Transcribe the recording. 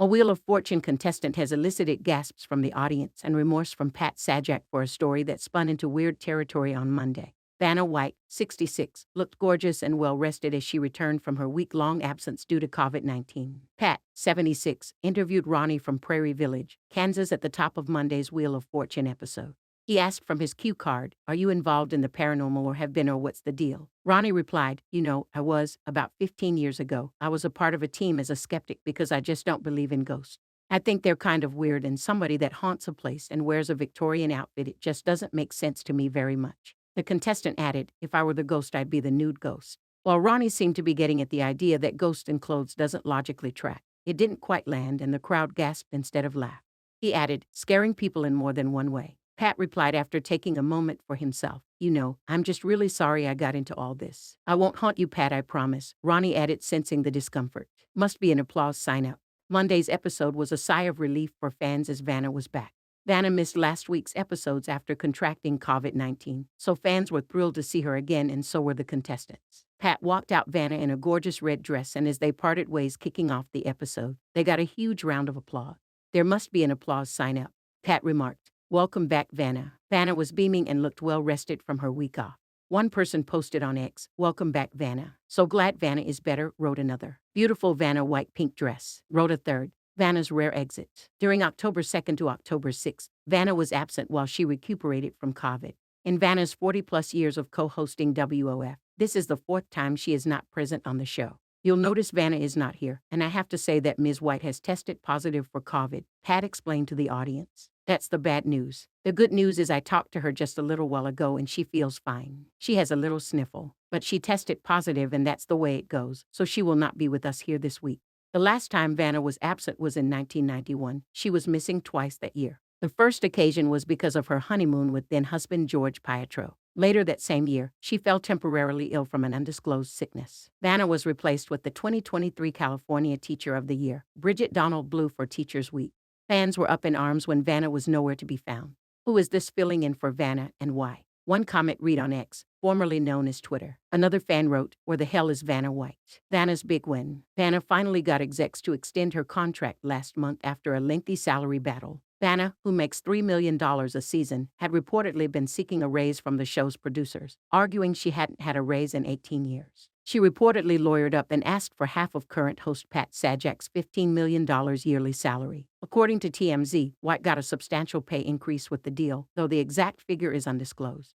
A Wheel of Fortune contestant has elicited gasps from the audience and remorse from Pat Sajak for a story that spun into weird territory on Monday. Vanna White, 66, looked gorgeous and well-rested as she returned from her week-long absence due to COVID-19. Pat, 76, interviewed Ronnie from Prarie Village, Kansas at the top of Monday's Wheel of Fortune episode. He asked from his cue card, "Are you involved in the paranormal or have been, or what's the deal?" Ronnie replied, I was, about 15 years ago. I was a part of a team as a skeptic because I just don't believe in ghosts. I think they're kind of weird, and somebody that haunts a place and wears a Victorian outfit, it just doesn't make sense to me very much. The contestant added, "If I were the ghost, I'd be the nude ghost." While Ronnie seemed to be getting at the idea that ghosts in clothes doesn't logically track, it didn't quite land and the crowd gasped instead of laughed. He added, "Scaring people in more than one way." Pat replied after taking a moment for himself, "I'm just really sorry I got into all this." "I won't haunt you, Pat, I promise," Ronnie added, sensing the discomfort. Must be an applause sign up. Monday's episode was a sigh of relief for fans as Vanna was back. Vanna missed last week's episodes after contracting COVID-19, so fans were thrilled to see her again, and so were the contestants. Pat walked out Vanna in a gorgeous red dress, and as they parted ways kicking off the episode, they got a huge round of applause. "There must be an applause sign up," Pat remarked. "Welcome back, Vanna." Vanna was beaming and looked well-rested from her week off. One person posted on X, "Welcome back, Vanna. So glad Vanna is better," wrote another. "Beautiful Vanna White pink dress," wrote a third. Vanna's rare exit. During October 2nd to October 6th, Vanna was absent while she recuperated from COVID. In Vanna's 40-plus years of co-hosting WOF, this is the fourth time she is not present on the show. "You'll notice Vanna is not here, and I have to say that Ms. White has tested positive for COVID," Pat explained to the audience. "That's the bad news. The good news is I talked to her just a little while ago and she feels fine. She has a little sniffle, but she tested positive and that's the way it goes, so she will not be with us here this week." The last time Vanna was absent was in 1991. She was missing twice that year. The first occasion was because of her honeymoon with then-husband George Pietro. Later that same year, she fell temporarily ill from an undisclosed sickness. Vanna was replaced with the 2023 California Teacher of the Year, Bridget Donald Blue, for Teachers Week. Fans were up in arms when Vanna was nowhere to be found. "Who is this filling in for Vanna, and why?" One comment read on X, formerly known as Twitter. Another fan wrote, "Where the hell is Vanna White?" Vanna's big win. Vanna finally got execs to extend her contract last month after a lengthy salary battle. Vanna, who makes $3 million a season, had reportedly been seeking a raise from the show's producers, arguing she hadn't had a raise in 18 years. She reportedly lawyered up and asked for half of current host Pat Sajak's $15 million yearly salary. According to TMZ, White got a substantial pay increase with the deal, though the exact figure is undisclosed.